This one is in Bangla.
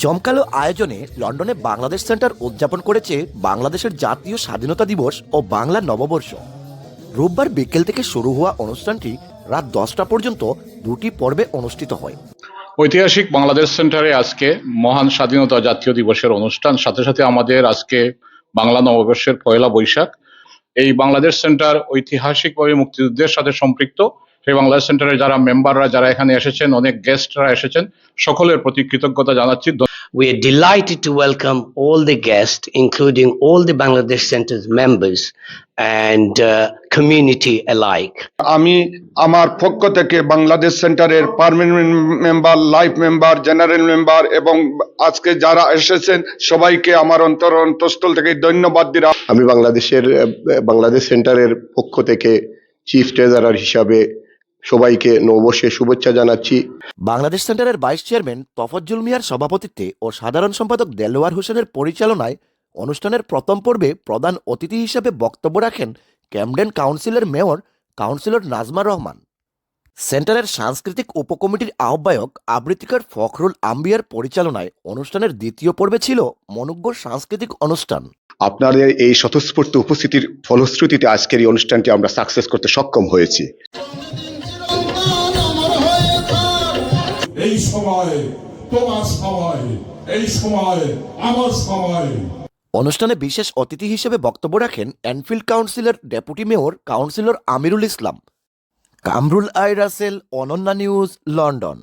জমকালো আয়োজনে লন্ডনে বাংলাদেশ সেন্টার উদযাপন করেছে বাংলাদেশের জাতীয় স্বাধীনতা দিবস ও বাংলা নববর্ষ। রোববার বিকেল থেকে শুরু হওয়া অনুষ্ঠানটি রাত 10টা পর্যন্ত দুটি পর্বে অনুষ্ঠিত হয়। ঐতিহাসিক বাংলাদেশ সেন্টারে আজকে মহান স্বাধীনতা জাতীয় দিবসের অনুষ্ঠান, সাথে সাথে আমাদের আজকে বাংলা নববর্ষের পয়লা বৈশাখ। এই বাংলাদেশ সেন্টার ঐতিহাসিকভাবে মুক্তিযুদ্ধের সাথে সম্পৃক্ত। সেই বাংলাদেশ সেন্টারের যারা মেম্বাররা যারা এখানে এসেছেন, অনেক গেস্টরা এসেছেন, সকলের প্রতি কৃতজ্ঞতা জানাচ্ছি। We are delighted to welcome all the guests, including all the Bangladesh Center's members and community alike. আমি আমার পক্ষ থেকে বাংলাদেশ সেন্টারের permanent member, life member, general member এবং আজকে যারা এসেছেন সবাইকে আমার অন্তঃস্থল থেকে ধন্যবাদ দিলাম। আমি বাংলাদেশ সেন্টারের পক্ষ থেকে চিফ ট্রেজারার হিসাবে সবাইকে নববর্ষের শুভেচ্ছা জানাচ্ছি। বাংলাদেশ সেন্টারের ভাইস চেয়ারম্যান তফাজ্জল মিয়ার সভাপতিত্বে ও সাধারণ সম্পাদক দেলোয়ার হোসেনের পরিচালনায় অনুষ্ঠানের প্রথম পর্বে প্রধান অতিথি হিসেবে বক্তব্য রাখেন ক্যামডেন কাউন্সিলের মেয়র কাউন্সিলর নাজমা রহমান। সেন্টারের সাংস্কৃতিক উপকমিটির আহ্বায়ক আবৃত্তিকার ফখরুল আম্বিয়ার পরিচালনায় অনুষ্ঠানের দ্বিতীয় পর্বে ছিল মনোজ্ঞ সাংস্কৃতিক অনুষ্ঠান। আপনাদের এই স্বতঃস্ফূর্ত উপস্থিতির ফলশ্রুতিতে আজকের এই অনুষ্ঠানটি আমরা সাকসেস করতে সক্ষম হয়েছি। এই সময় তোমার সময়, এই সময় আমার সময়। অনুষ্ঠানে বিশেষ অতিথি হিসেবে বক্তব্য রাখেন এনফিল্ড কাউন্সিলের deputy mayor councillor Amirul Islam. Kamrul I Rasel, Ananya news, London.